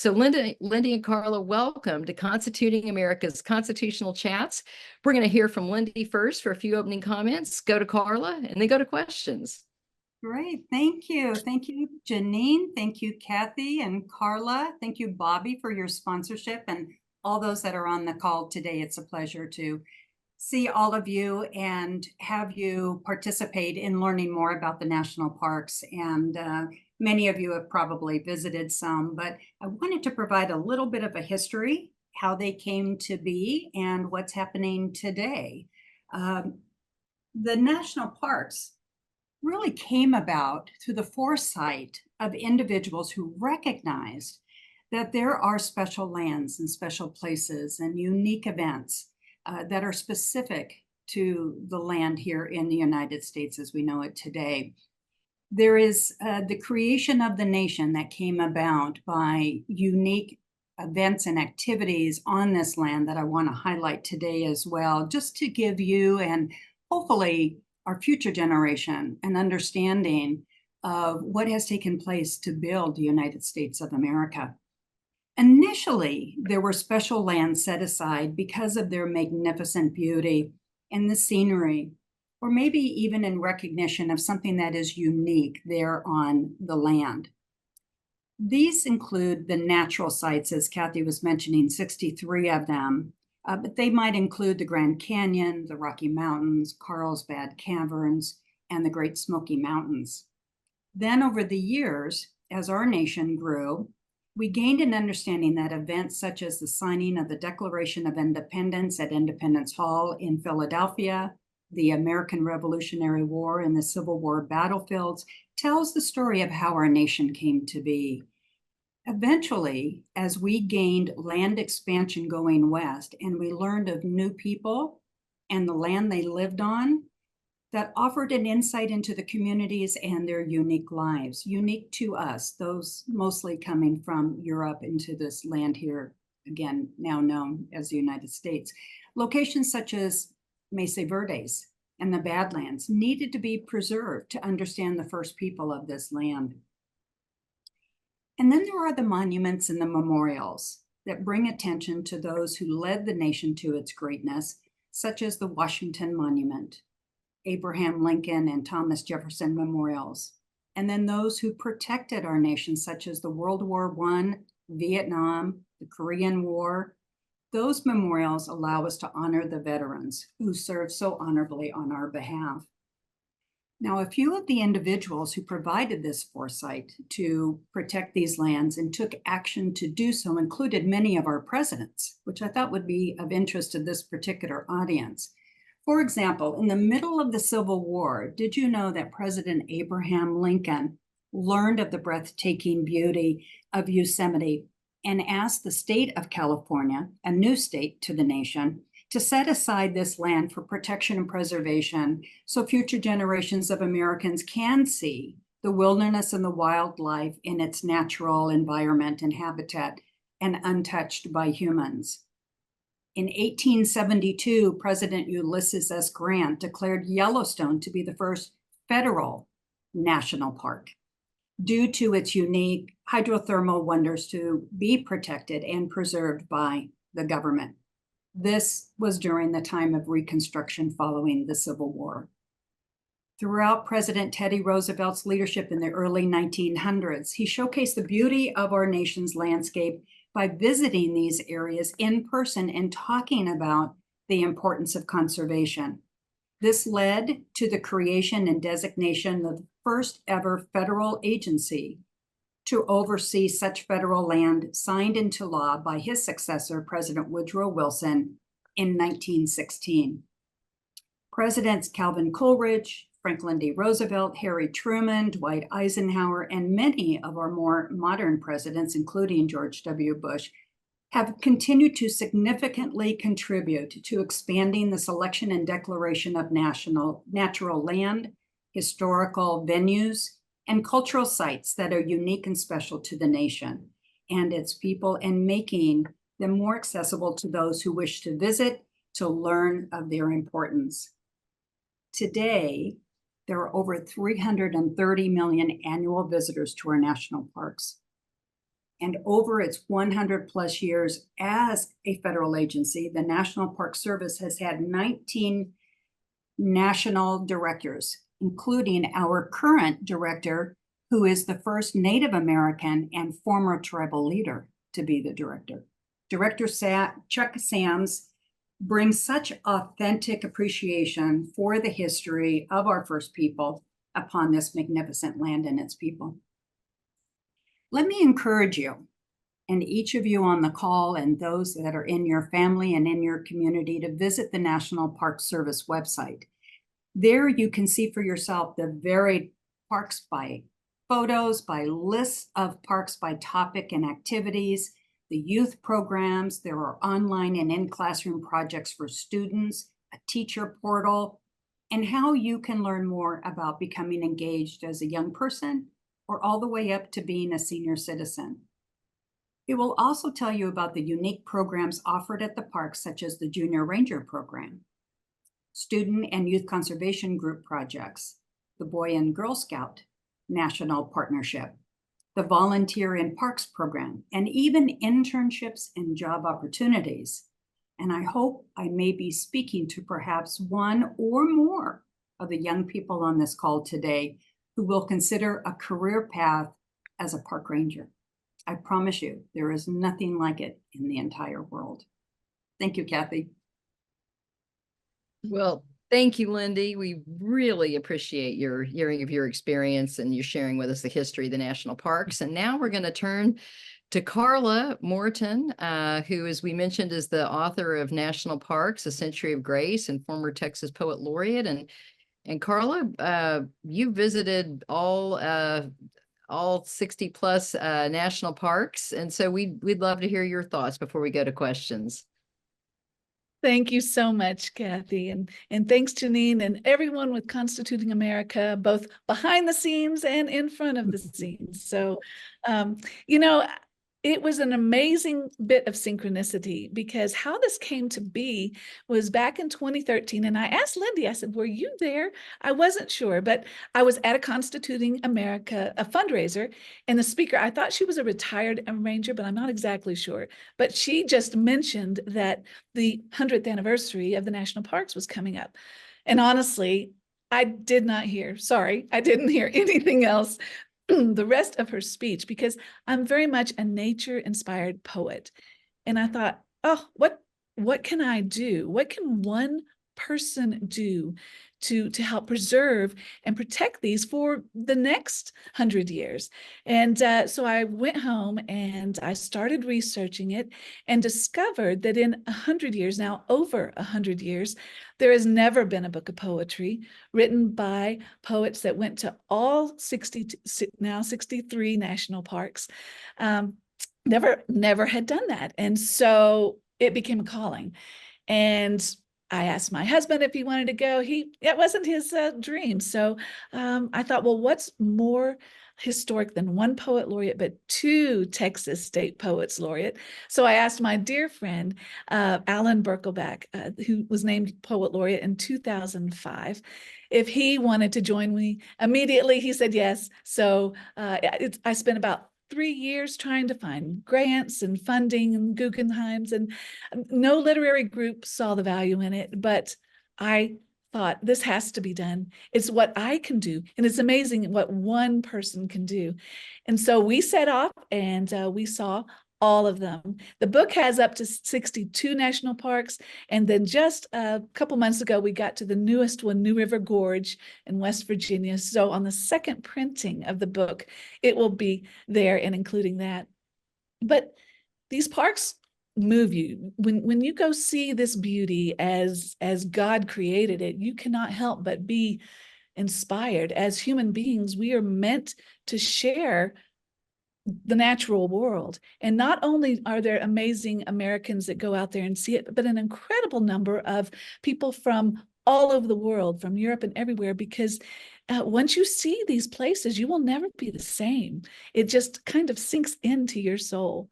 So Lindi and Karla, welcome to Constituting America's Constitutional Chats. We're going to hear from Lindi first for a few opening comments, go to Karla, and then go to questions. Great, thank you. Thank you, Janine. Thank you, Kathy and Karla. Thank you, Bobby, for your sponsorship and all those that are on the call today. It's a pleasure to see all of you and have you participate in learning more about the national parks. And many of you have probably visited some, but I wanted to provide a little bit of a history, how they came to be and what's happening today. The national parks really came about through the foresight of individuals who recognized that there are special lands and special places and unique events that are specific to the land here in the United States as we know it today. There is the creation of the nation that came about by unique events and activities on this land that I want to highlight today as well, just to give you and hopefully our future generation an understanding of what has taken place to build the United States of America. Initially, there were special lands set aside because of their magnificent beauty and the scenery, or maybe even in recognition of something that is unique there on the land. These include the natural sites, as Kathy was mentioning, 63 of them, but they might include the Grand Canyon, the Rocky Mountains, Carlsbad Caverns, and the Great Smoky Mountains. Then over the years, as our nation grew, we gained an understanding that events such as the signing of the Declaration of Independence at Independence Hall in Philadelphia, the American Revolutionary War and the Civil War battlefields tells the story of how our nation came to be. Eventually, as we gained land expansion going west and we learned of new people and the land they lived on, that offered an insight into the communities and their unique lives, unique to us, those mostly coming from Europe into this land here, again, now known as the United States. Locations such as Mesa Verdes and the Badlands needed to be preserved to understand the first people of this land. And then there are the monuments and the memorials that bring attention to those who led the nation to its greatness, such as the Washington Monument, Abraham Lincoln and Thomas Jefferson memorials, and then those who protected our nation, such as the World War I, Vietnam, the Korean War. Those memorials allow us to honor the veterans who served so honorably on our behalf. Now, a few of the individuals who provided this foresight to protect these lands and took action to do so included many of our presidents, which I thought would be of interest to this particular audience. For example, in the middle of the Civil War, did you know that President Abraham Lincoln learned of the breathtaking beauty of Yosemite and asked the state of California, a new state to the nation, to set aside this land for protection and preservation so future generations of Americans can see the wilderness and the wildlife in its natural environment and habitat and untouched by humans? In 1872, President Ulysses S. Grant declared Yellowstone to be the first federal national park due to its unique hydrothermal wonders to be protected and preserved by the government. This was during the time of Reconstruction following the Civil War. Throughout President Teddy Roosevelt's leadership in the early 1900s, he showcased the beauty of our nation's landscape by visiting these areas in person and talking about the importance of conservation. This led to the creation and designation of the first ever federal agency to oversee such federal land, signed into law by his successor, President Woodrow Wilson, in 1916. Presidents Calvin Coolidge, Franklin D. Roosevelt, Harry Truman, Dwight Eisenhower, and many of our more modern presidents, including George W. Bush, have continued to significantly contribute to expanding the selection and declaration of natural land, historical venues, and cultural sites that are unique and special to the nation and its people, and making them more accessible to those who wish to visit, to learn of their importance. Today, there are over 330 million annual visitors to our national parks. And over its 100 plus years as a federal agency, the National Park Service has had 19 national directors, including our current director, who is the first Native American and former tribal leader to be the director. Director Chuck Sams brings such authentic appreciation for the history of our first people upon this magnificent land and its people. Let me encourage you, and each of you on the call and those that are in your family and in your community, to visit the National Park Service website. There you can see for yourself the varied parks by photos, by lists of parks by topic and activities, the youth programs. There are online and in-classroom projects for students, a teacher portal, and how you can learn more about becoming engaged as a young person or all the way up to being a senior citizen. It will also tell you about the unique programs offered at the park, such as the Junior Ranger program, student and youth conservation group projects, the Boy and Girl Scout National Partnership, the Volunteer in Parks program, and even internships and job opportunities. And I hope I may be speaking to perhaps one or more of the young people on this call today who will consider a career path as a park ranger. I promise you, there is nothing like it in the entire world. Thank you, Kathy. Well, thank you, Lindi. We really appreciate your hearing of your experience and you sharing with us the history of the national parks. And now we're going to turn to Karla Morton, who, as we mentioned, is the author of National Parks, A Century of Grace, and former Texas Poet Laureate. And Karla, you visited all 60 plus national parks. And so we'd love to hear your thoughts before we go to questions. Thank you so much, Kathy. And thanks, Janine, and everyone with Constituting America, both behind the scenes and in front of the scenes. So, you know, it was an amazing bit of synchronicity, because how this came to be was back in 2013. And I asked Lindi, I said, were you there? I wasn't sure, but I was at a Constituting America, a fundraiser, and the speaker, I thought she was a retired ranger, but I'm not exactly sure. But she just mentioned that the 100th anniversary of the national parks was coming up. And honestly, I did not hear, sorry, I didn't hear anything else the rest of her speech, because I'm very much a nature-inspired poet. And I thought, oh, what can I do? What can one person do to help preserve and protect these for the next 100 years? And so I went home and I started researching it and discovered that in 100 years, now over 100 years, there has never been a book of poetry written by poets that went to all 63 national parks. Never had done that. And so it became a calling. And I asked my husband if he wanted to go. It wasn't his dream. So I thought, well, what's more historic than one poet laureate, but two Texas State Poets Laureate? So I asked my dear friend, Alan Berkelback, who was named Poet Laureate in 2005, if he wanted to join me. Immediately, he said yes. So I spent about 3 years trying to find grants and funding and Guggenheims, and no literary group saw the value in it, but I thought this has to be done. It's what I can do. And it's amazing what one person can do. And so we set off and we saw all of them. The book has up to 62 national parks. And then just a couple months ago, we got to the newest one, New River Gorge in West Virginia. So on the second printing of the book, it will be there and including that. But these parks move you. When you go see this beauty as God created it, you cannot help but be inspired. As human beings, we are meant to share the natural world. And not only are there amazing Americans that go out there and see it, but an incredible number of people from all over the world, from Europe and everywhere, because once you see these places, you will never be the same. It just kind of sinks into your soul.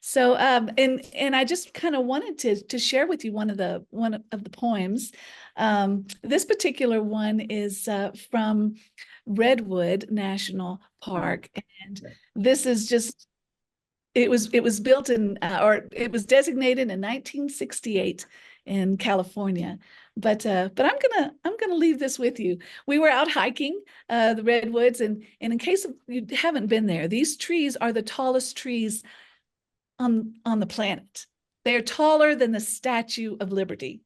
So, and I just kind of wanted to share with you one of the poems. This particular one is from Redwood National Park, and this is just It was built in, or it was designated in 1968 in California. But I'm gonna leave this with you. We were out hiking the redwoods, and in case you haven't been there, these trees are the tallest trees on the planet. They're taller than the Statue of Liberty.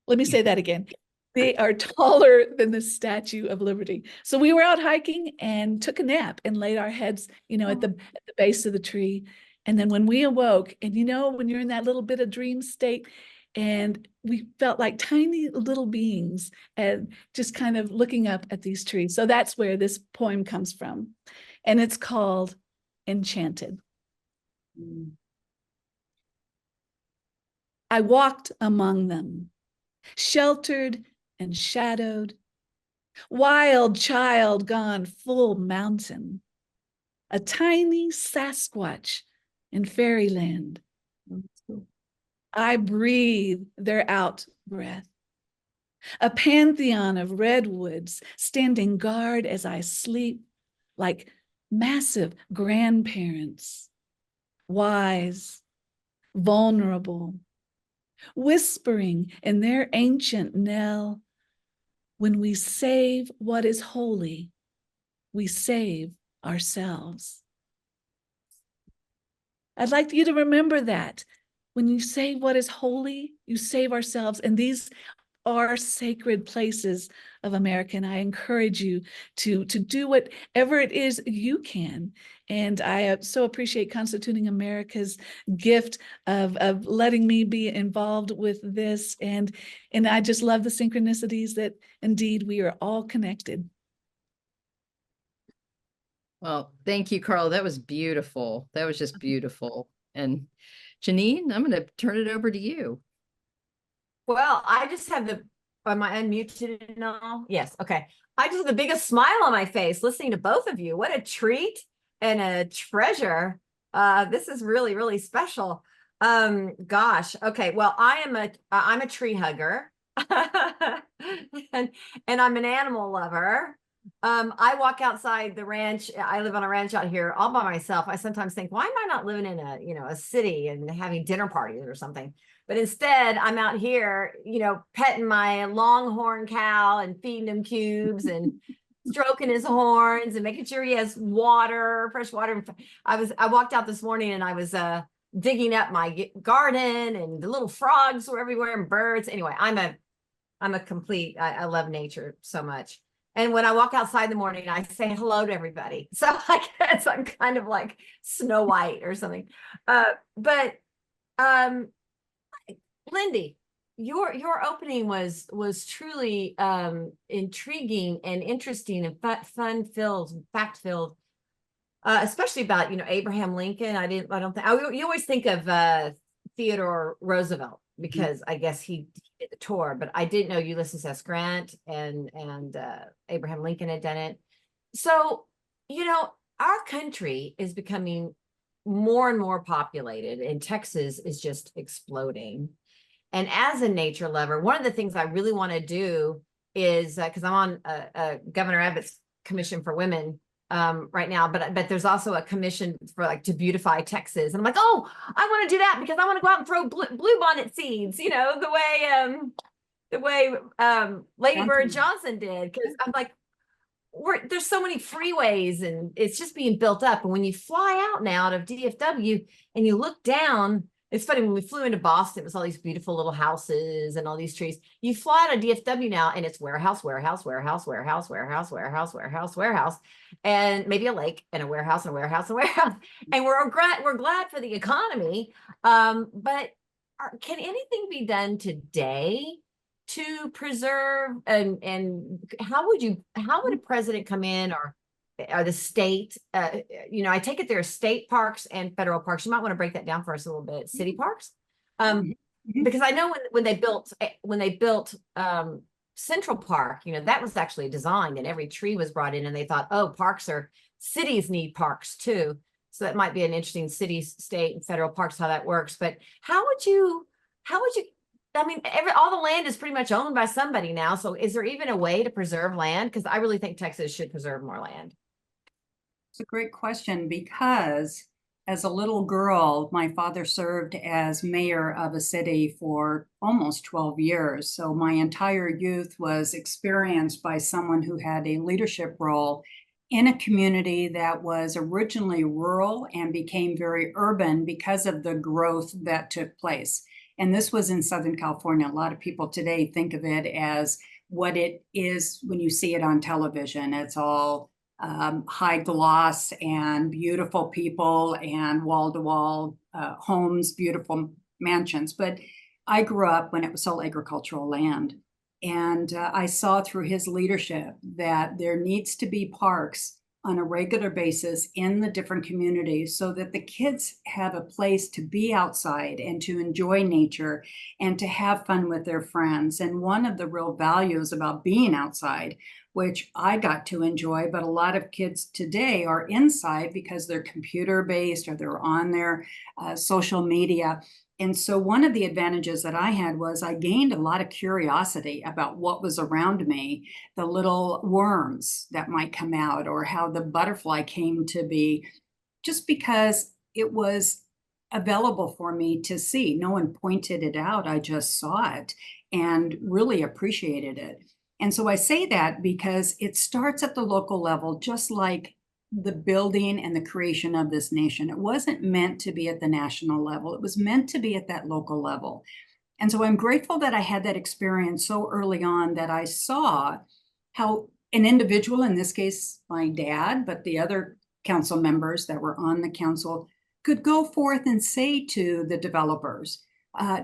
Let me say that again. They are taller than the Statue of Liberty. So we were out hiking and took a nap and laid our heads, at the base of the tree. And then when we awoke, and when you're in that little bit of dream state, and we felt like tiny little beings and just kind of looking up at these trees. So that's where this poem comes from. And it's called Enchanted. I walked among them, sheltered and shadowed, wild child gone full mountain, a tiny Sasquatch in fairyland. I breathe their out breath, a pantheon of redwoods standing guard as I sleep, like massive grandparents, wise, vulnerable, whispering in their ancient knell, when we save what is holy, we save ourselves. I'd like you to remember that. When you save what is holy, you save ourselves. And these are sacred places of America. And I encourage you to do whatever it is you can. And I so appreciate Constituting America's gift of letting me be involved with this. And I just love the synchronicities that indeed we are all connected. Well, thank you, Karla. That was beautiful. That was just beautiful. And Janine, I'm going to turn it over to you. Well, I just have am I unmuted now? Yes. Okay. I just have the biggest smile on my face listening to both of you. What a treat and a treasure. This is really, really special. Gosh. Okay. Well, I'm a tree hugger and I'm an animal lover. I walk outside the ranch. I live on a ranch out here all by myself. I sometimes think, why am I not living in a city and having dinner parties or something? But instead, I'm out here, petting my longhorn cow and feeding him cubes and stroking his horns and making sure he has water, fresh water. I walked out this morning and I was digging up my garden, and the little frogs were everywhere and birds. Anyway, I'm a complete. I love nature so much. And when I walk outside in the morning, I say hello to everybody. So I guess I'm kind of like Snow White or something. But Lindi, your opening was truly intriguing and interesting and fun-filled, fact-filled, especially about Abraham Lincoln. You always think of Theodore Roosevelt because I guess he did the tour, but I didn't know Ulysses S. Grant and Abraham Lincoln had done it. So our country is becoming more and more populated, and Texas is just exploding. And as a nature lover, one of the things I really want to do is because I'm on Governor Abbott's Commission for Women right now, but there's also a commission for to beautify Texas, and I'm like, oh, I want to do that because I want to go out and throw bluebonnet seeds, the way Lady Bird Johnson did, because I'm like, there's so many freeways and it's just being built up. And when you fly out now out of DFW and you look down, it's funny, when we flew into Boston, it was all these beautiful little houses and all these trees. You fly out of DFW now and it's warehouse, warehouse, warehouse, warehouse, warehouse, warehouse, warehouse, warehouse, and maybe a lake and a warehouse and a warehouse and a warehouse. And we're glad for the economy. But can anything be done today to preserve, and how would a president come in, or the state, I take it there are state parks and federal parks. You might want to break that down for us a little bit. City parks, because I know when they built Central Park, that was actually designed and every tree was brought in, and they thought, oh, cities need parks too. So that might be an interesting city, state, and federal parks, how that works. But how would you? I mean, all the land is pretty much owned by somebody now. So is there even a way to preserve land? Because I really think Texas should preserve more land. It's a great question, because as a little girl, my father served as mayor of a city for almost 12 years. So my entire youth was experienced by someone who had a leadership role in a community that was originally rural and became very urban because of the growth that took place. And this was in Southern California. A lot of people today think of it as what it is when you see it on television. It's all high gloss and beautiful people and wall-to-wall homes, beautiful mansions. But I grew up when it was all agricultural land. And I saw through his leadership that there needs to be parks on a regular basis in the different communities so that the kids have a place to be outside and to enjoy nature and to have fun with their friends. And one of the real values about being outside, which I got to enjoy, but a lot of kids today are inside because they're computer-based or they're on their social media. And so one of the advantages that I had was I gained a lot of curiosity about what was around me, the little worms that might come out or how the butterfly came to be, just because it was available for me to see. No one pointed it out. I just saw it and really appreciated it. And so I say that because it starts at the local level, just like the building and the creation of this nation. It wasn't meant to be at the national level. It was meant to be at that local level. And so I'm grateful that I had that experience so early on that I saw how an individual, in this case, my dad, but the other council members that were on the council could go forth and say to the developers,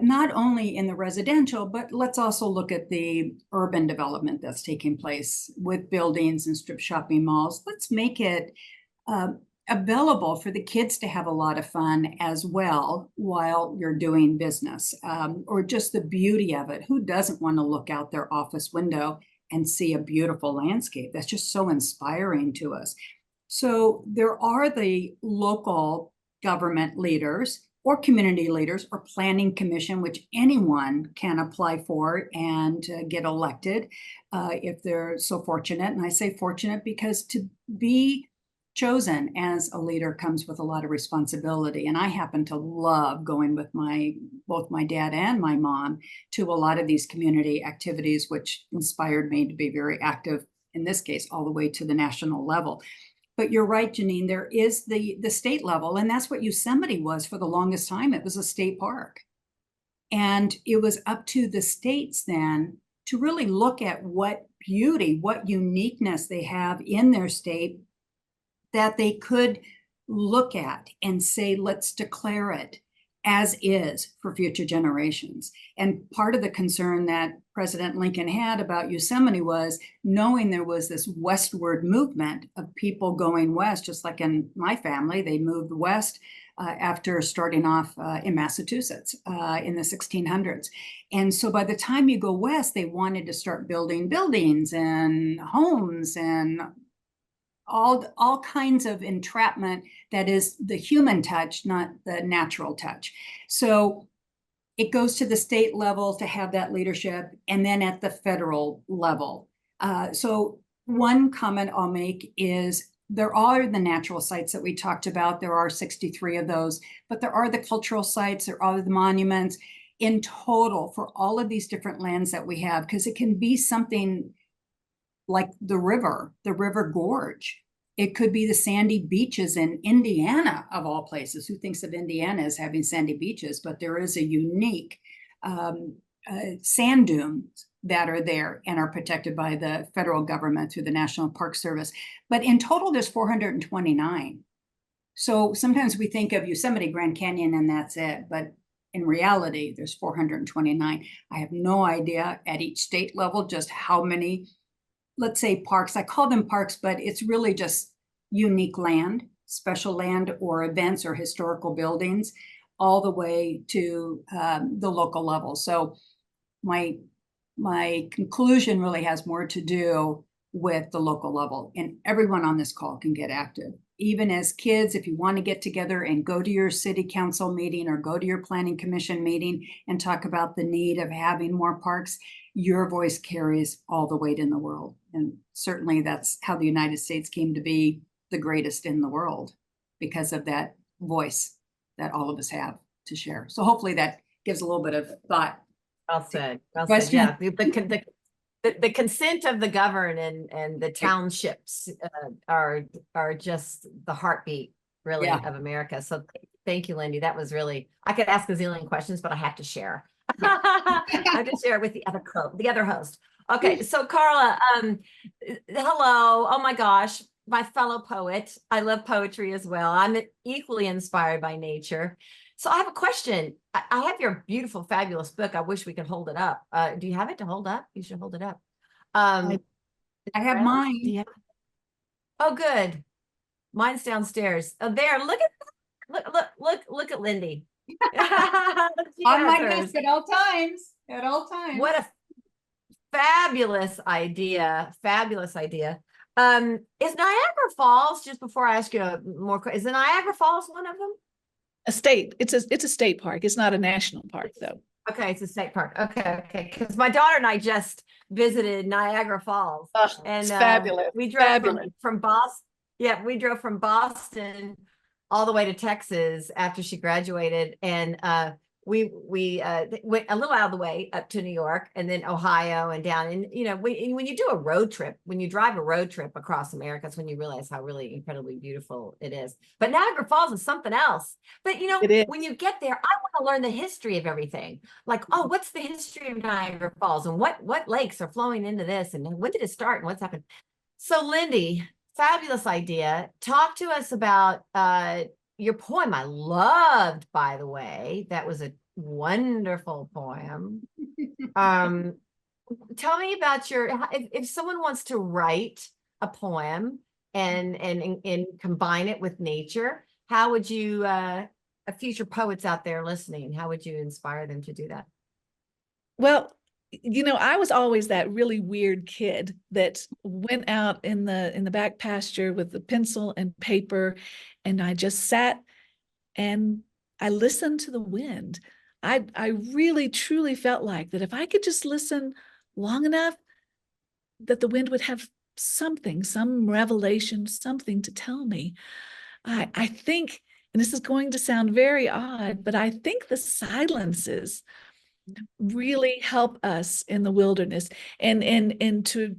not only in the residential, but let's also look at the urban development that's taking place with buildings and strip shopping malls. Let's make it available for the kids to have a lot of fun as well while you're doing business, or just the beauty of it. Who doesn't want to look out their office window and see a beautiful landscape? That's just so inspiring to us. So there are the local government leaders or community leaders or planning commission, which anyone can apply for and get elected if they're so fortunate. And I say fortunate because to be chosen as a leader comes with a lot of responsibility. And I happen to love going with both my dad and my mom to a lot of these community activities, which inspired me to be very active, in this case, all the way to the national level. But you're right, Janine, there is the state level, and that's what Yosemite was for the longest time. It was a state park. And it was up to the states then to really look at what beauty, what uniqueness they have in their state that they could look at and say, let's declare it as is for future generations. And part of the concern that President Lincoln had about Yosemite was knowing there was this westward movement of people going west, just like in my family, they moved west after starting off in Massachusetts in the 1600s. And so by the time you go west, they wanted to start building buildings and homes and all kinds of entrapment that is the human touch, not the natural touch. So it goes to the state level to have that leadership, and then at the federal level. So one comment I'll make is there are the natural sites that we talked about. There are 63 of those, but there are the cultural sites, there are the monuments in total for all of these different lands that we have, because it can be something like the river gorge. It could be the sandy beaches in Indiana, of all places. Who thinks of Indiana as having sandy beaches? But there is a unique sand dunes that are there and are protected by the federal government through the National Park Service. But in total, there's 429. So sometimes we think of Yosemite, Grand Canyon, and that's it. But in reality, there's 429. I have no idea at each state level just how many, let's say, parks. I call them parks, but it's really just unique land, special land, or events or historical buildings, all the way to the local level. So my conclusion really has more to do with the local level, and everyone on this call can get active. Even as kids, if you want to get together and go to your city council meeting or go to your planning commission meeting and talk about the need of having more parks, your voice carries all the weight in the world. And certainly that's how the United States came to be the greatest in the world, because of that voice that all of us have to share. So hopefully that gives a little bit of thought. Well said. Well said. Question? Yeah. The consent of the governed and the townships are just the heartbeat really Yeah. of America. So thank you, Lindi. That was really, I could ask a zillion questions, but I have to share. I have to share it with the other host. Okay, so Karla, hello. Oh my gosh, my fellow poet. I love poetry as well. I'm equally inspired by nature. So I have a question. I have your beautiful, fabulous book. I wish we could hold it up. Do you have it to hold up? You should hold it up. I have Around? mine. Do you have... Oh, good. Mine's downstairs. Oh, there. Look at that. Look at Lindi. On my desk at all times. At all times. What a fabulous idea. Fabulous idea. Is Niagara Falls, just before I ask you more, is the Niagara Falls one of them? A state. It's a state park. It's not a national park though. Okay, it's a state park. Okay. Because my daughter and I just visited Niagara Falls, Oh, and it's fabulous. we drove Fabulous. from Boston. Yeah, we drove from Boston all the way to Texas after she graduated, and we went a little out of the way up to New York, and then Ohio, and down. And when you do a road trip, when you drive a road trip across America, that's when you realize how really incredibly beautiful it is. But Niagara Falls is something else. But when you get there, I want to learn the history of everything. Like, oh, what's the history of Niagara Falls, and what lakes are flowing into this, and when did it start, and what's happened? So, Lindi, fabulous idea. Talk to us about your poem. I loved, by the way, that was a wonderful poem. Tell me about if someone wants to write a poem and combine it with nature, how would you, future poets out there listening, how would you inspire them to do that? Well, I was always that really weird kid that went out in the back pasture with the pencil and paper, and I just sat and I listened to the wind. I really truly felt like that if I could just listen long enough, that the wind would have something, some revelation, something to tell me. I think, and this is going to sound very odd, but I think the silences really help us in the wilderness, and to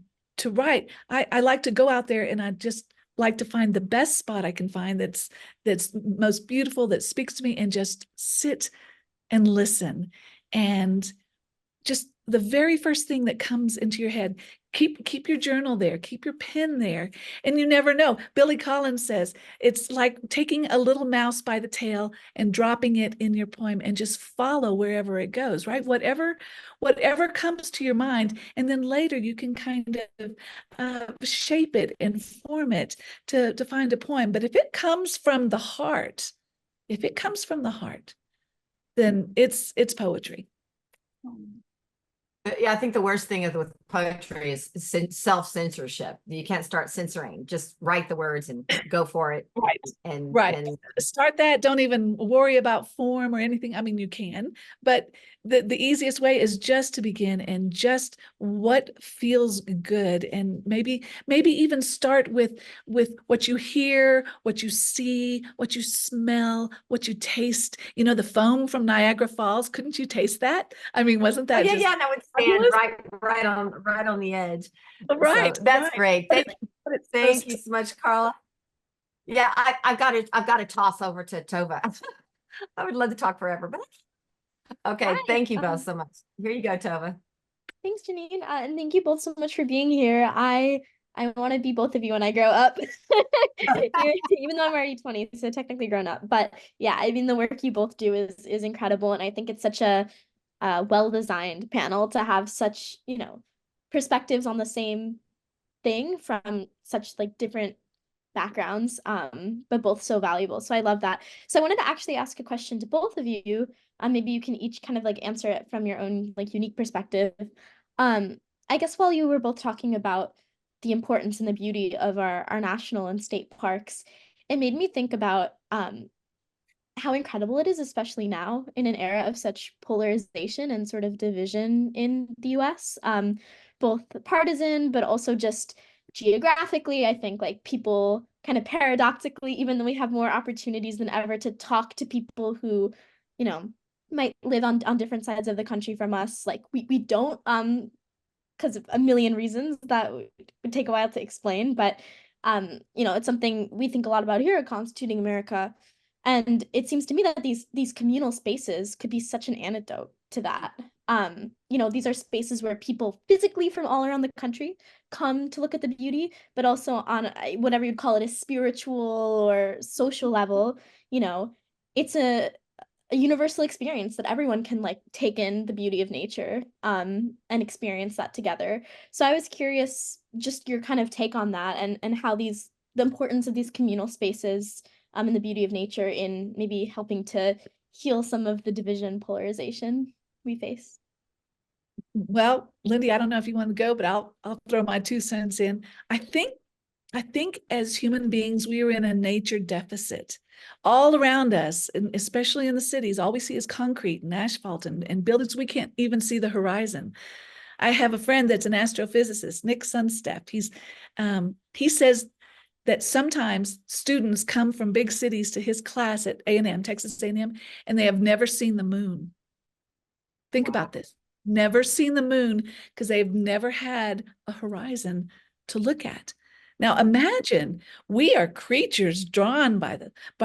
write. I like to go out there, and I just like to find the best spot I can find that's most beautiful, that speaks to me, and just sit and listen. And just the very first thing that comes into your head, keep your journal there, keep your pen there, and you never know. Billy Collins says it's like taking a little mouse by the tail and dropping it in your poem, and just follow wherever it goes, right? Whatever comes to your mind, and then later you can kind of shape it and form it to find a poem. But if it comes from the heart, then it's poetry. Yeah, I think the worst thing is with poetry is self-censorship. You can't start censoring. Just write the words and go for it. Right. And start that. Don't even worry about form or anything. I mean, you can, but the easiest way is just to begin, and just what feels good, and maybe even start with what you hear, what you see, what you smell, what you taste. The foam from Niagara Falls. Couldn't you taste that? I mean, wasn't that no, it's right on the edge. Right. So that's great. Thank you so much, Karla. Yeah, I've got to toss over to Tova. I would love to talk forever, but okay. Hi. Thank you both so much. Here you go, Tova. Thanks, Janine, and thank you both so much for being here. I want to be both of you when I grow up, even though I'm already 20, so technically grown up. But yeah, I mean, the work you both do is incredible, and I think it's such a well-designed panel to have such perspectives on the same thing from such different backgrounds, but both so valuable. So I love that. So I wanted to actually ask a question to both of you. Maybe you can each kind of answer it from your own unique perspective. I guess while you were both talking about the importance and the beauty of our national and state parks, it made me think about how incredible it is, especially now in an era of such polarization and sort of division in the US, both partisan, but also just geographically, I think like people kind of paradoxically, even though we have more opportunities than ever to talk to people who, you know, might live on different sides of the country from us, like we don't because of a million reasons that would take a while to explain, but you know, it's something we think a lot about here at Constituting America. And it seems to me that these communal spaces could be such an antidote to that. You know, these are spaces where people physically from all around the country come to look at the beauty, but also on whatever you'd call it, a spiritual or social level, you know, it's a universal experience that everyone can like take in the beauty of nature and experience that together. So I was curious just your kind of take on that and how the importance of these communal spaces and the beauty of nature in maybe helping to heal some of the division polarization we face. Well, Lindi, I don't know if you want to go, but I'll throw my 2 cents in. I think as human beings, we are in a nature deficit. All around us, and especially in the cities, all we see is concrete and asphalt and buildings. We can't even see the horizon. I have a friend that's an astrophysicist, Nick Sunstepp. He says that sometimes students come from big cities to his class at A&M, Texas A&M, and they have never seen the moon. Think about this. Never seen the moon because they've never had a horizon to look at. Now imagine we are creatures drawn by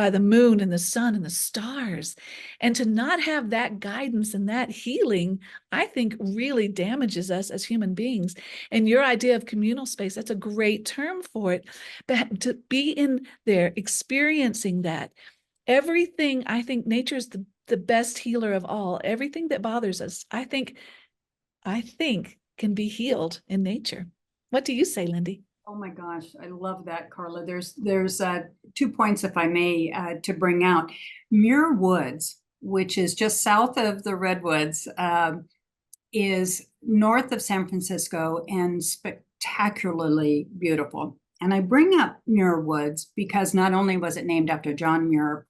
the moon and the sun and the stars, and to not have that guidance and that healing, I think really damages us as human beings. And your idea of communal space, that's a great term for it, but to be in there experiencing that, everything, I think nature is the best healer of all. Everything that bothers us, I think can be healed in nature. What do you say, Lindi? Oh my gosh, I love that, Karla. There's 2 points, if I may, to bring out. Muir Woods, which is just south of the Redwoods, is north of San Francisco and spectacularly beautiful. And I bring up Muir Woods because not only was it named after John Muir,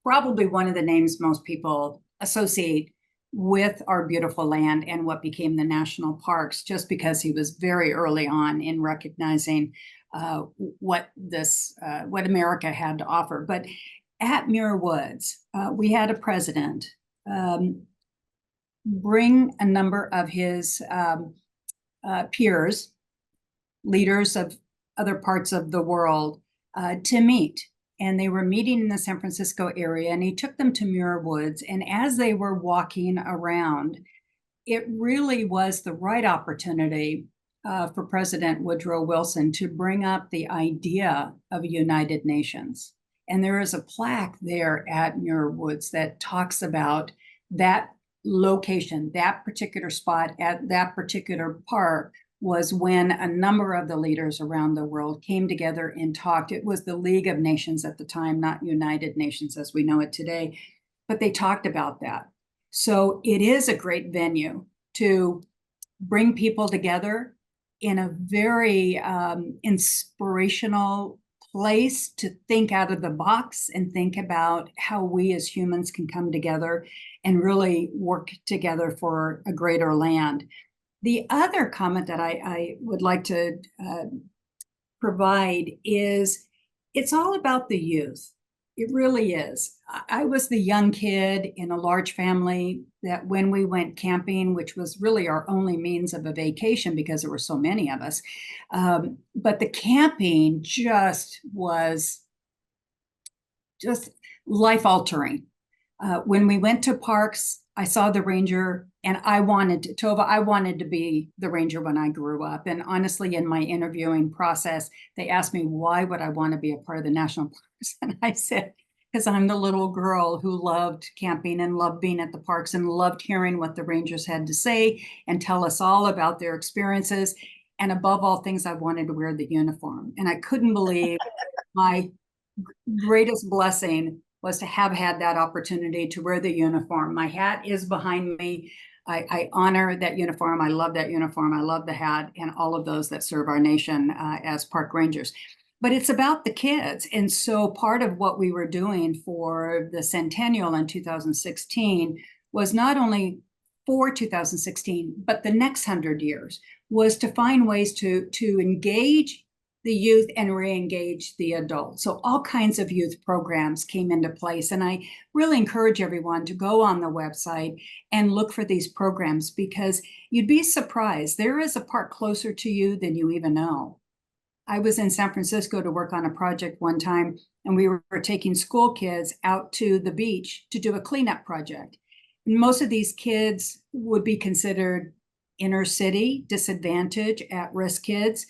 probably one of the names most people associate with our beautiful land and what became the national parks, just because he was very early on in recognizing what America had to offer. But at Muir Woods, we had a president bring a number of his peers, leaders of other parts of the world, to meet. And they were meeting in the San Francisco area, and he took them to Muir Woods. And as they were walking around, it really was the right opportunity for President Woodrow Wilson to bring up the idea of a United Nations. And there is a plaque there at Muir Woods that talks about that location, that particular spot at that particular park was when a number of the leaders around the world came together and talked. It was the League of Nations at the time, not United Nations as we know it today, but they talked about that. So it is a great venue to bring people together in a very inspirational place to think out of the box and think about how we as humans can come together and really work together for a greater land. The other comment that I would like to provide is it's all about the youth. It really is. I was the young kid in a large family that when we went camping, which was really our only means of a vacation because there were so many of us, but the camping just was just life-altering. When we went to parks, I saw the ranger, and I wanted to be the ranger when I grew up. And honestly, in my interviewing process, they asked me, why would I want to be a part of the national parks? And I said, because I'm the little girl who loved camping and loved being at the parks and loved hearing what the rangers had to say and tell us all about their experiences. And above all things, I wanted to wear the uniform. And I couldn't believe my greatest blessing was to have had that opportunity to wear the uniform. My hat is behind me. I honor that uniform. I love that uniform. I love the hat and all of those that serve our nation as park rangers. But it's about the kids. And so part of what we were doing for the centennial in 2016 was not only for 2016, but the next 100 years was to find ways to engage the youth and re-engage the adults. So all kinds of youth programs came into place. And I really encourage everyone to go on the website and look for these programs, because you'd be surprised. There is a park closer to you than you even know. I was in San Francisco to work on a project one time, and we were taking school kids out to the beach to do a cleanup project. And most of these kids would be considered inner city, disadvantaged, at-risk kids.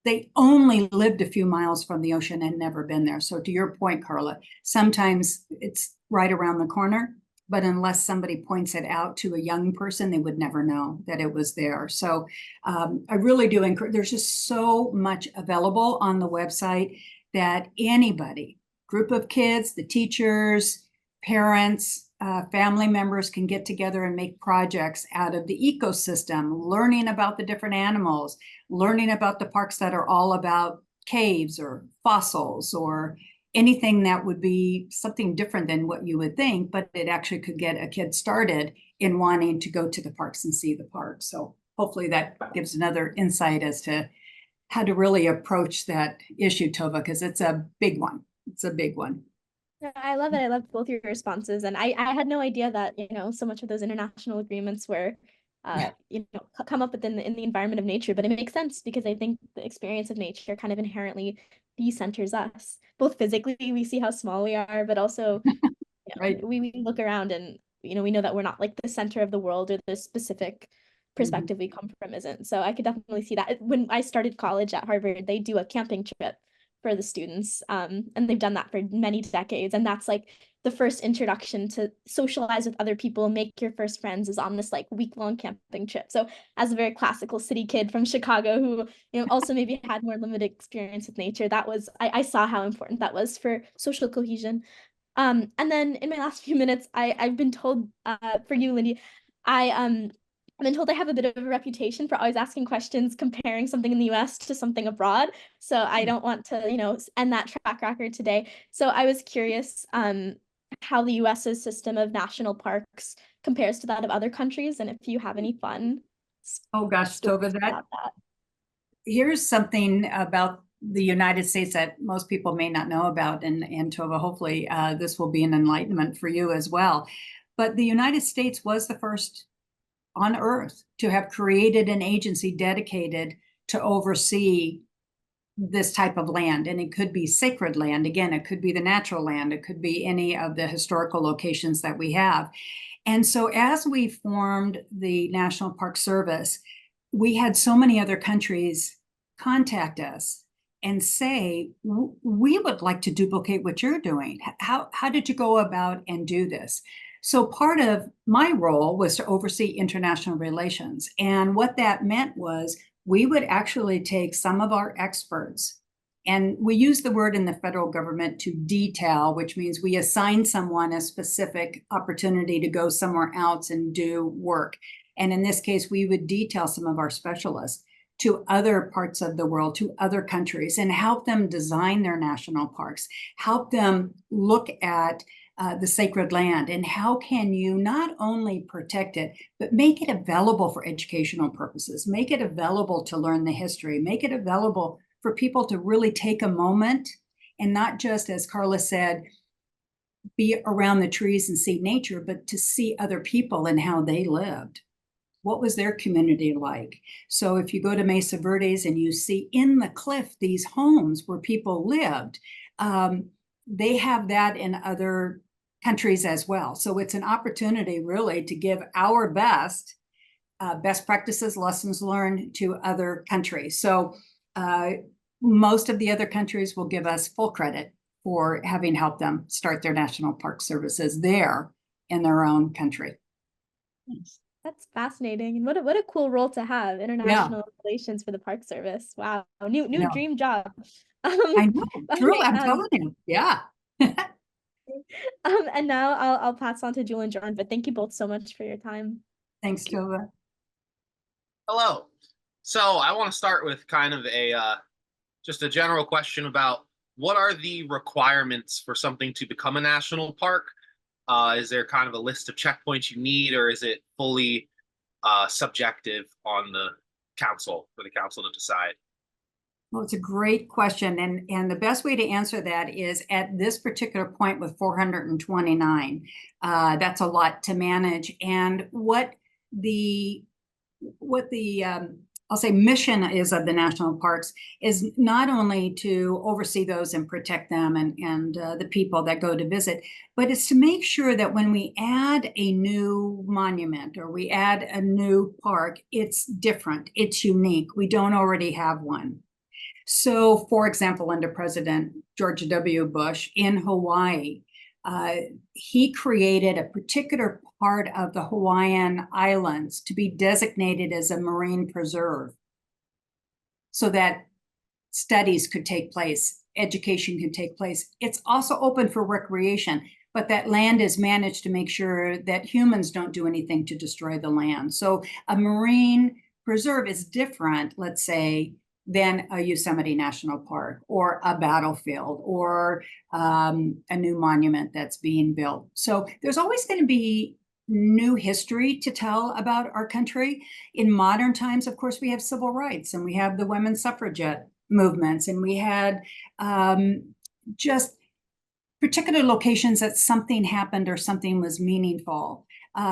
They only lived a few miles from the ocean and never been there. So to your point, Karla, sometimes it's right around the corner, but unless somebody points it out to a young person, they would never know that it was there. So I really do encourage, there's just so much available on the website that anybody, group of kids, the teachers, parents, family members can get together and make projects out of the ecosystem, learning about the different animals, learning about the parks that are all about caves or fossils or anything that would be something different than what you would think, but it actually could get a kid started in wanting to go to the parks and see the parks. So hopefully that gives another insight as to how to really approach that issue, Tova, because it's a big one. It's a big one. Yeah, I love it. I loved both your responses. And I had no idea that, so much of those international agreements were, come up within in the environment of nature. But it makes sense because I think the experience of nature kind of inherently decenters us. Both physically, we see how small we are, but also Right. we look around and, we know that we're not like the center of the world, or the specific perspective we come from isn't. So I could definitely see that. When I started college at Harvard, they do a camping trip for the students. And they've done that for many decades. And that's like the first introduction to socialize with other people, make your first friends, is on this like week-long camping trip. So as a very classical city kid from Chicago who, also maybe had more limited experience with nature, that was, I saw how important that was for social cohesion. And then in my last few minutes, I've been told, for you, Lindi, I've been told I have a bit of a reputation for always asking questions, comparing something in the US to something abroad. So I don't want to, end that track record today. So I was curious how the US's system of national parks compares to that of other countries, and if you have any fun. Oh gosh, Tova, about that. Here's something about the United States that most people may not know about, and Tova, hopefully this will be an enlightenment for you as well. But the United States was the first on Earth to have created an agency dedicated to oversee this type of land. And it could be sacred land. Again, it could be the natural land. It could be any of the historical locations that we have. And so as we formed the National Park Service, we had so many other countries contact us and say, we would like to duplicate what you're doing. How did you go about and do this? So part of my role was to oversee international relations. And what that meant was we would actually take some of our experts, and we use the word in the federal government to detail, which means we assign someone a specific opportunity to go somewhere else and do work. And in this case, we would detail some of our specialists to other parts of the world, to other countries, and help them design their national parks, help them look at the sacred land, and how can you not only protect it, but make it available for educational purposes, make it available to learn the history, make it available for people to really take a moment and not just, as Karla said, be around the trees and see nature, but to see other people and how they lived. What was their community like? So if you go to Mesa Verdes and you see in the cliff these homes where people lived, they have that in other countries as well. So it's an opportunity really to give our best practices, lessons learned to other countries. So most of the other countries will give us full credit for having helped them start their national park services there in their own country. That's fascinating. And what a cool role to have, international relations for the Park Service. Wow. New dream job. I know, truly, Okay, I'm telling you. Yeah. And now I'll pass on to Jewel and John, but thank you both so much for your time. Thanks, Tova. Hello. So I want to start with kind of just a general question about what are the requirements for something to become a national park? Is there kind of a list of checkpoints you need, or is it fully subjective on the council, for the council to decide? Well, it's a great question. And the best way to answer that is at this particular point with 429, that's a lot to manage. And what the I'll say mission is of the national parks is not only to oversee those and protect them and the people that go to visit, but it's to make sure that when we add a new monument or we add a new park, it's different, it's unique. We don't already have one. So, for example, under President George W. Bush in Hawaii, he created a particular part of the Hawaiian Islands to be designated as a marine preserve so that studies could take place, education could take place. It's also open for recreation, but that land is managed to make sure that humans don't do anything to destroy the land. So a marine preserve is different, let's say, than a Yosemite National Park or a battlefield or a new monument that's being built. So there's always going to be new history to tell about our country. In modern times, of course, we have civil rights and we have the women's suffragette movements, and we had just particular locations that something happened or something was meaningful.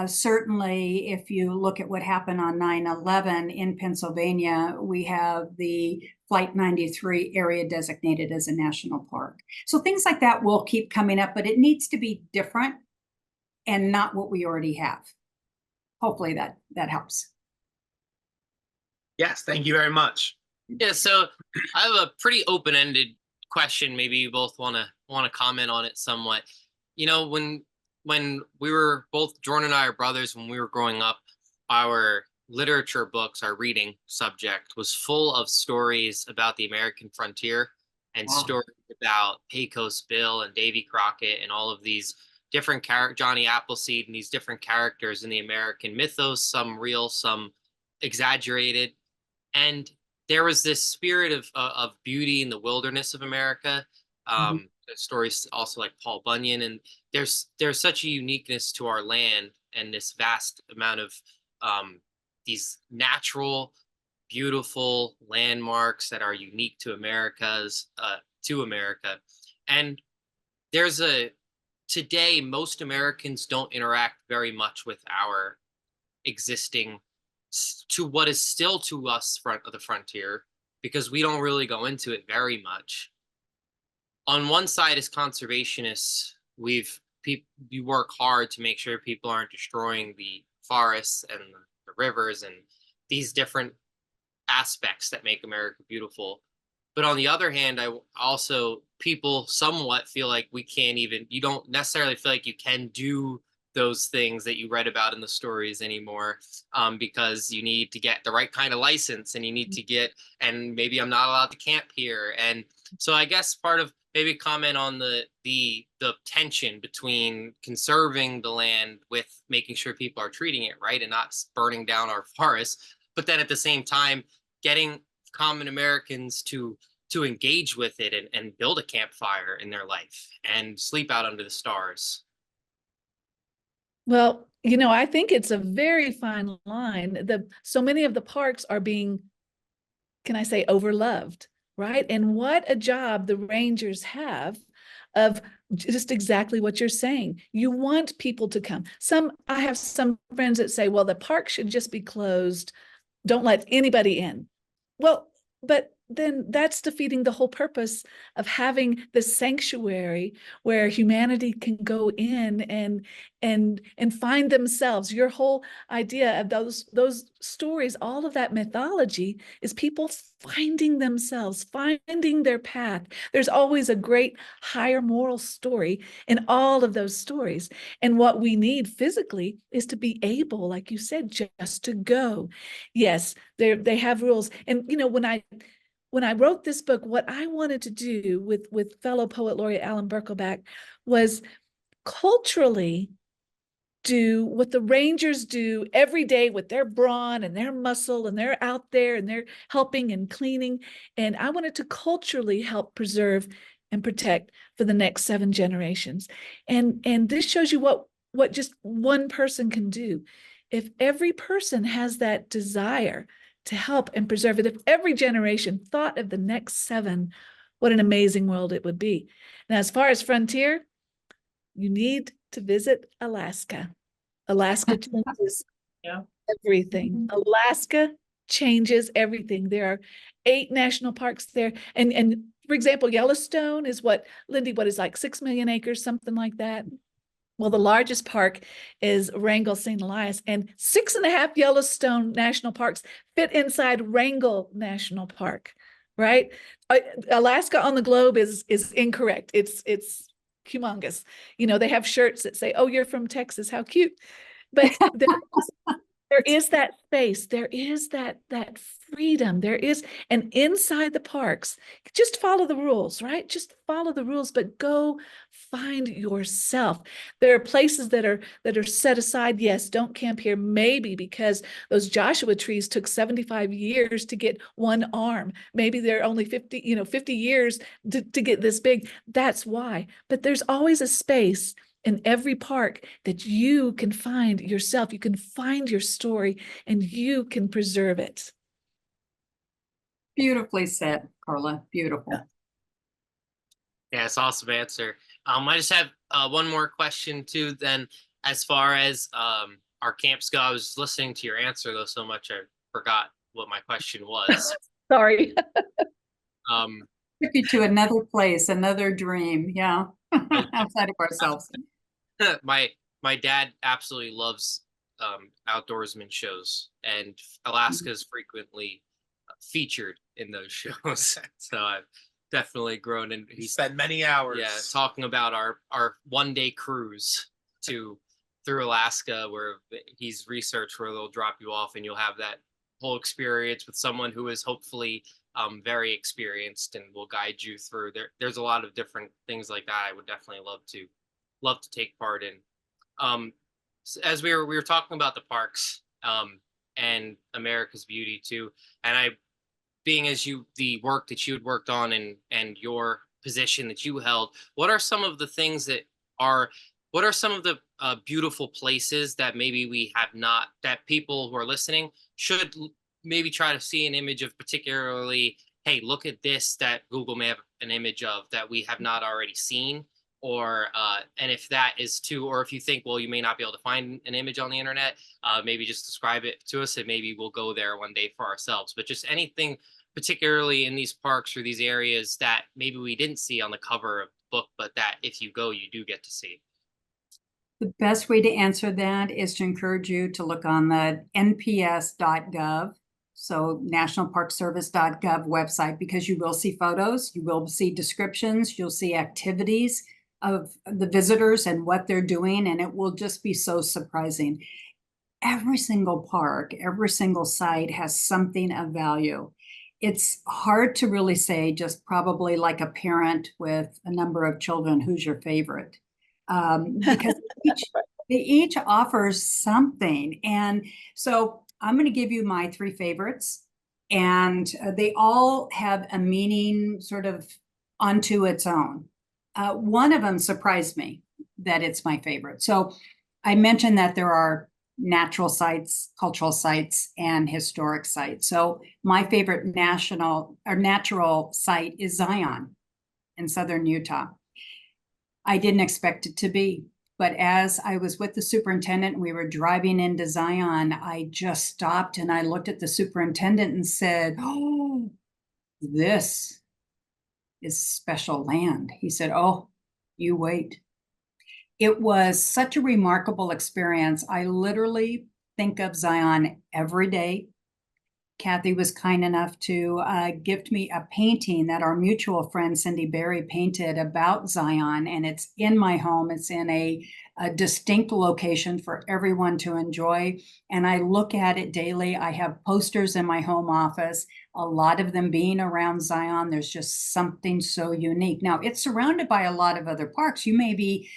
Certainly, if you look at what happened on 9/11 in Pennsylvania, we have the Flight 93 area designated as a national park. So things like that will keep coming up, but it needs to be different and not what we already have. Hopefully that helps. Yes, thank you very much. Yeah, so I have a pretty open-ended question. Maybe you both want to comment on it somewhat. You know, when we were both, Jordan and I are brothers, when we were growing up, our literature books, our reading subject was full of stories about the American frontier and stories about Pecos Bill and Davy Crockett and all of these different characters, Johnny Appleseed, and these different characters in the American mythos, some real, some exaggerated. And there was this spirit of beauty in the wilderness of America. Stories also like Paul Bunyan, and there's such a uniqueness to our land and this vast amount of these natural, beautiful landmarks that are unique to America. And today, most Americans don't interact very much with our existing, to what is still to us front of the frontier, because we don't really go into it very much. On one side, as conservationists, we work hard to make sure people aren't destroying the forests and the rivers and these different aspects that make America beautiful. But on the other hand, people somewhat feel like you don't necessarily feel like you can do those things that you read about in the stories anymore, because you need to get the right kind of license, and you need to and maybe I'm not allowed to camp here. And so I guess part of, maybe comment on the tension between conserving the land with making sure people are treating it right and not burning down our forests, but then at the same time getting common Americans to engage with it and build a campfire in their life and sleep out under the stars. Well, you know, I think it's a very fine line. So many of the parks are being, can I say, overloved, right? And what a job the rangers have of just exactly what you're saying. You want people to come. I have some friends that say, well, the park should just be closed. Don't let anybody in. Well, but then that's defeating the whole purpose of having the sanctuary where humanity can go in and find themselves. Your whole idea of those stories, all of that mythology is people finding themselves, finding their path. There's always a great higher moral story in all of those stories. And what we need physically is to be able, like you said, just to go. Yes, they have rules. And you know, when I wrote this book, what I wanted to do with fellow poet laureate Alan Birkelbach was culturally do what the rangers do every day with their brawn and their muscle, and they're out there and they're helping and cleaning. And I wanted to culturally help preserve and protect for the next 7 generations. And this shows you what just one person can do. If every person has that desire to help and preserve it. If every generation thought of the next 7, what an amazing world it would be. Now, as far as frontier, you need to visit Alaska. Alaska changes everything. Alaska changes everything. There are 8 national parks there. And for example, Yellowstone is what is like 6 million acres, something like that. Well, the largest park is Wrangell St. Elias, and 6.5 Yellowstone national parks fit inside Wrangell National Park, right? Alaska on the globe is incorrect. It's humongous. You know, they have shirts that say, "Oh, you're from Texas. How cute." But there is that space, there is that freedom, there is, and inside the parks, just follow the rules, right? Just follow the rules, but go find yourself. There are places that are set aside. Yes, don't camp here, maybe because those Joshua trees took 75 years to get one arm. Maybe they're only 50 years to get this big. That's why. But there's always a space in every park that you can find yourself, you can find your story, and you can preserve it. Beautifully said, Karla. Beautiful. Yeah, it's awesome answer. I just have one more question too. Then, as far as our camps go, I was listening to your answer though so much I forgot what my question was. Sorry. Took you to another place, another dream. Yeah, outside of ourselves. My dad absolutely loves outdoorsman shows, and Alaska is frequently featured in those shows. So I've definitely grown, and He spent many hours. yeah, talking about our one-day cruise through Alaska, where he's researched where they'll drop you off, and you'll have that whole experience with someone who is hopefully very experienced and will guide you through. There's a lot of different things like that. I would definitely love to take part in. As we were talking about the parks and America's beauty too, and being as the work that you had worked on and your position that you held, what are some of the things what are some of the beautiful places that maybe we have not, that people who are listening should maybe try to see an image of, particularly, hey, look at this, that Google may have an image of that we have not already seen? Or and if that is too, or if you think, well, you may not be able to find an image on the internet, maybe just describe it to us, and maybe we'll go there one day for ourselves. But just anything, particularly in these parks or these areas that maybe we didn't see on the cover of the book, but that if you go, you do get to see. The best way to answer that is to encourage you to look on the nps.gov, so nationalparkservice.gov website, because you will see photos, you will see descriptions, you'll see activities of the visitors and what they're doing, and it will just be so surprising. Every single park, every single site has something of value. It's hard to really say, just probably like a parent with a number of children, who's your favorite? Because they each offers something. And so I'm going to give you my 3 favorites, and they all have a meaning sort of unto its own. One of them surprised me that it's my favorite. So I mentioned that there are natural sites, cultural sites, and historic sites. So my favorite natural site is Zion in southern Utah. I didn't expect it to be, but as I was with the superintendent and we were driving into Zion, I just stopped and I looked at the superintendent and said, "Oh, this is special land." He said, "Oh, you wait." It was such a remarkable experience. I literally think of Zion every day. Kathy was kind enough to gift me a painting that our mutual friend Cindy Berry painted about Zion, and it's in my home. It's in a distinct location for everyone to enjoy, and I look at it daily. I have posters in my home office, a lot of them being around Zion. There's just something so unique. Now, it's surrounded by a lot of other parks. You may be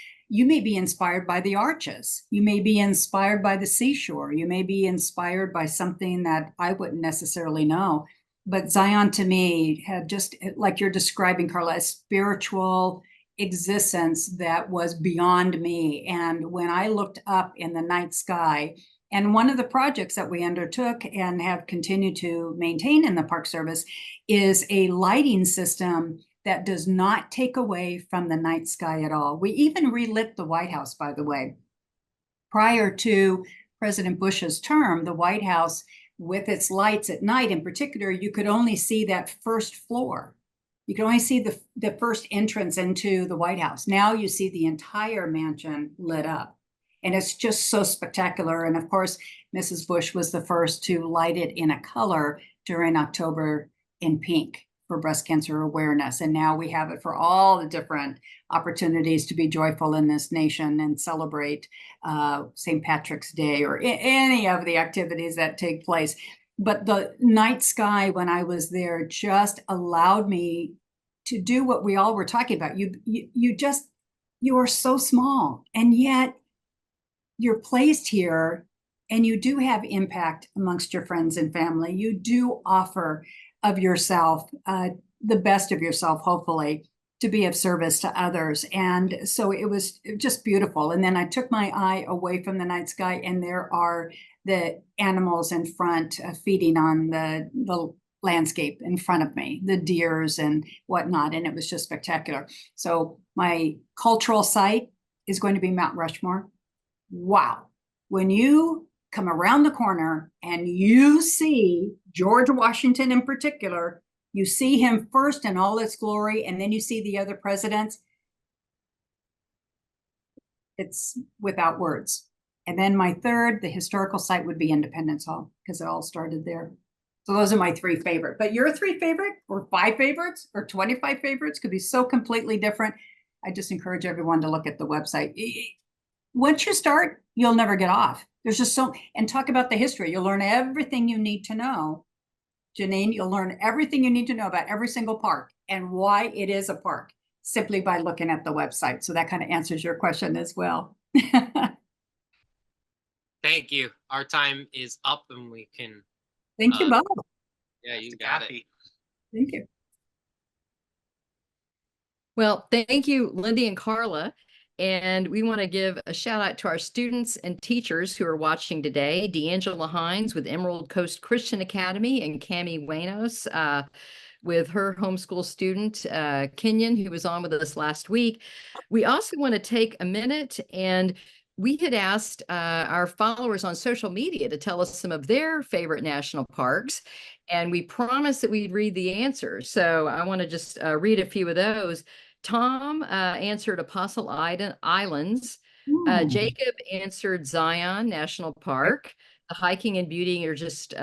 inspired by the arches. You may be inspired by the seashore. You may be inspired by something that I wouldn't necessarily know. But Zion to me had, just like you're describing, Karla, a spiritual existence that was beyond me. And when I looked up in the night sky And one of the projects that we undertook and have continued to maintain in the Park Service is a lighting system that does not take away from the night sky at all. We even relit the White House, by the way. Prior to President Bush's term, the White House, with its lights at night in particular, you could only see that first floor. You could only see the first entrance into the White House. Now you see the entire mansion lit up. And it's just so spectacular. And of course, Mrs. Bush was the first to light it in a color during October in pink for breast cancer awareness. And now we have it for all the different opportunities to be joyful in this nation and celebrate St. Patrick's Day or any of the activities that take place. But the night sky when I was there just allowed me to do what we all were talking about. You are so small, and yet you're placed here and you do have impact amongst your friends and family. You do offer of yourself, the best of yourself, hopefully, to be of service to others. And so it was just beautiful. And then I took my eye away from the night sky, and there are the animals in front feeding on the landscape in front of me, the deers and whatnot. And it was just spectacular. So my cultural site is going to be Mount Rushmore. Wow. When you come around the corner and you see George Washington in particular, you see him first in all its glory, and then you see the other presidents. It's without words. And then my third, the historical site, would be Independence Hall, because it all started there. So those are my three favorite. But your three favorite, or five favorites, or 25 favorites could be so completely different. I just encourage everyone to look at the website. Once you start, you'll never get off. There's just so, and talk about the history. You'll learn everything you need to know. Janine, you'll learn everything you need to know about every single park and why it is a park simply by looking at the website. So that kind of answers your question as well. Thank you. Our time is up and we can. Thank you both. Yeah, you got it. Thank you. Well, thank you, Lindi and Karla. And we want to give a shout out to our students and teachers who are watching today. D'Angela Hines with Emerald Coast Christian Academy, and Cami Wanos with her homeschool student, Kenyon, who was on with us last week. We also want to take a minute, and we had asked our followers on social media to tell us some of their favorite national parks, and we promised that we'd read the answers. So I want to just read a few of those. Tom answered Apostle Islands. Jacob answered Zion National Park. The hiking and beauty are just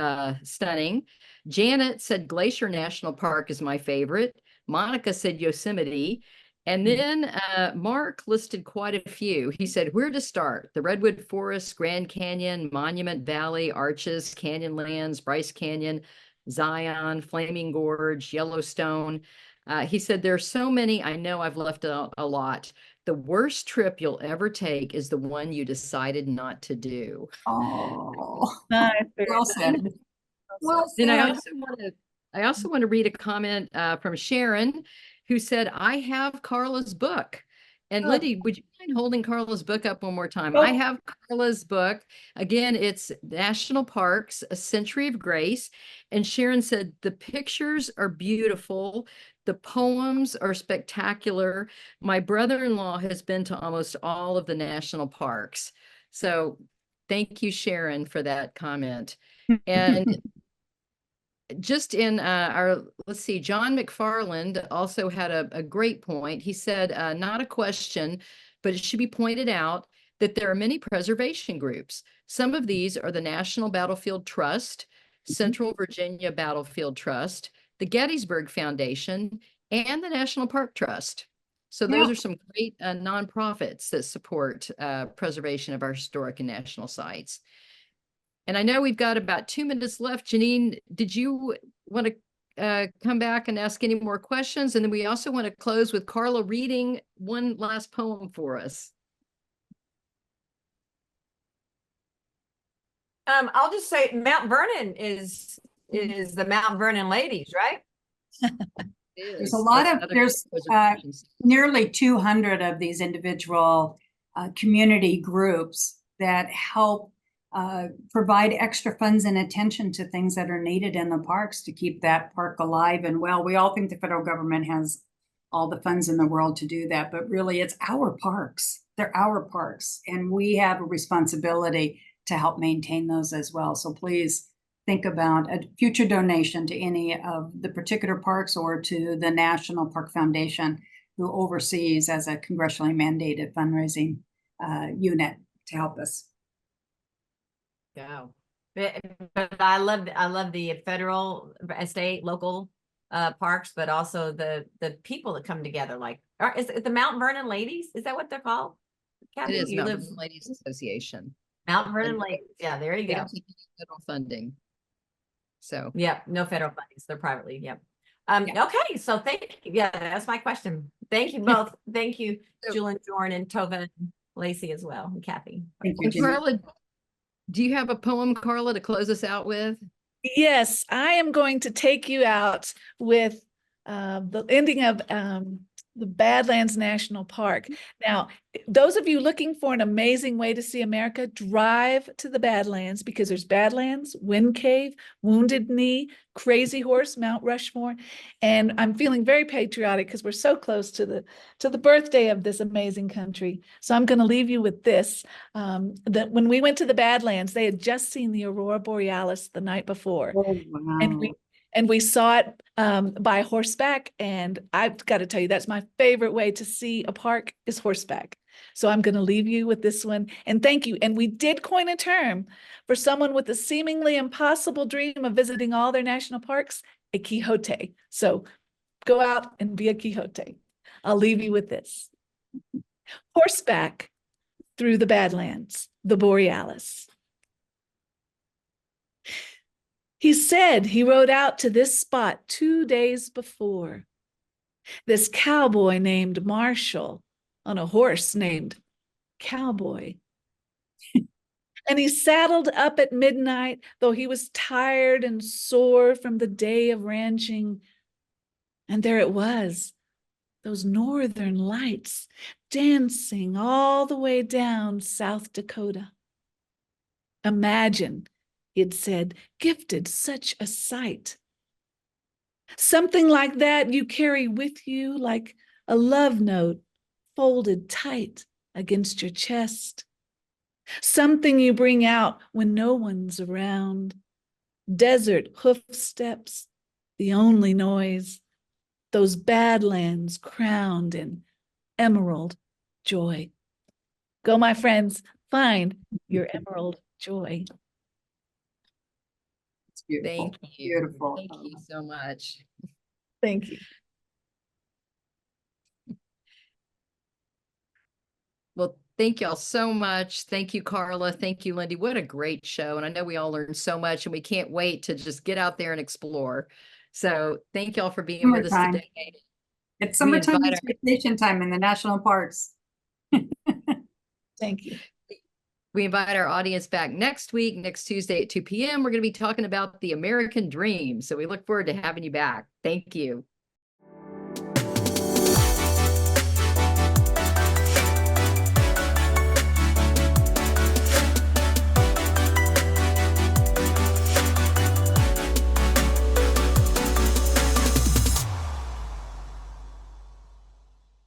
stunning. Janet said Glacier National Park is my favorite. Monica said Yosemite. And then Mark listed quite a few. He said, where to start? The Redwood Forest, Grand Canyon, Monument Valley, Arches, Canyonlands, Bryce Canyon, Zion, Flaming Gorge, Yellowstone. He said, there are so many, I know I've left out a lot. The worst trip you'll ever take is the one you decided not to do. Oh, Nice. well said. Well Then said. I also want to read a comment from Sharon, who said, I have Karla's book. And Lindi, would you mind holding Karla's book up one more time? I have Karla's book. Again, it's National Parks, A Century of Grace. And Sharon said, the pictures are beautiful. The poems are spectacular. My brother-in-law has been to almost all of the national parks. So thank you, Sharon, for that comment. And just in let's see, John McFarland also had a great point. He said, not a question, but it should be pointed out that there are many preservation groups. Some of these are the National Battlefield Trust, Central Virginia Battlefield Trust, the Gettysburg Foundation, and the National Park Trust. So those are some great nonprofits that support preservation of our historic and national sites. And I know we've got about 2 minutes left. Janine, did you want to come back and ask any more questions? And then we also want to close with Karla reading one last poem for us. I'll just say Mount Vernon is the Mount Vernon ladies, right? There's a lot of, there's nearly 200 of these individual community groups that help provide extra funds and attention to things that are needed in the parks to keep that park alive and well. We all think the federal government has all the funds in the world to do that, but really it's our parks. They're our parks, and we have a responsibility to help maintain those as well. So please think about a future donation to any of the particular parks or to the National Park Foundation, who oversees as a congressionally mandated fundraising unit to help us. Yeah. But I love the federal, state, local parks, but also the people that come together. Like, is it the Mount Vernon Ladies? Is that what they're called? Kathy, It is you Mount live Vernon Ladies Association. Mount Vernon And Ladies. Yeah, there you They go. don't take any federal funding. So Yep, no federal fundings. They're privately. Yep. Yeah. Okay, so thank you. Yeah, that's my question. Thank you both. Thank you, So- Julian, Jorn, and Tova, and Lacey as well, and Kathy. Thank you, and Jenny. Karla, do you have a poem, Karla, to close us out with? Yes, I am going to take you out with the ending of the Badlands National Park. Now, those of you looking for an amazing way to see America, drive to the Badlands, because there's Badlands, Wind Cave, Wounded Knee, Crazy Horse, Mount Rushmore. And I'm feeling very patriotic because we're so close to the birthday of this amazing country. So I'm going to leave you with this, that when we went to the Badlands, they had just seen the Aurora Borealis the night before. Oh, wow. And we saw it by horseback, and I've got to tell you, that's my favorite way to see a park is horseback. So I'm going to leave you with this one, and thank you. And we did coin a term for someone with a seemingly impossible dream of visiting all their national parks, a Quixote. So go out and be a Quixote. I'll leave you with this. Horseback through the Badlands, the Borealis. He said he rode out to this spot 2 days before. This cowboy named Marshall on a horse named Cowboy. And he saddled up at midnight, though he was tired and sore from the day of ranching. And there it was, those northern lights dancing all the way down South Dakota. Imagine, it said, gifted such a sight. Something like that you carry with you like a love note folded tight against your chest. Something you bring out when no one's around. Desert hoof steps, the only noise. Those Badlands crowned in emerald joy. Go, my friends, find your emerald joy. It's beautiful. Thank you. Beautiful. Thank you so much. Thank you. Well, thank y'all so much. Thank you, Karla. Thank you, Lindi. What a great show. And I know we all learned so much, and we can't wait to just get out there and explore. So thank y'all for being with us Summertime. today. It's We summertime, invite it's vacation time in the national parks. Thank you. We invite our audience back next week, next Tuesday at 2 p.m. We're going to be talking about the American dream. So we look forward to having you back. Thank you.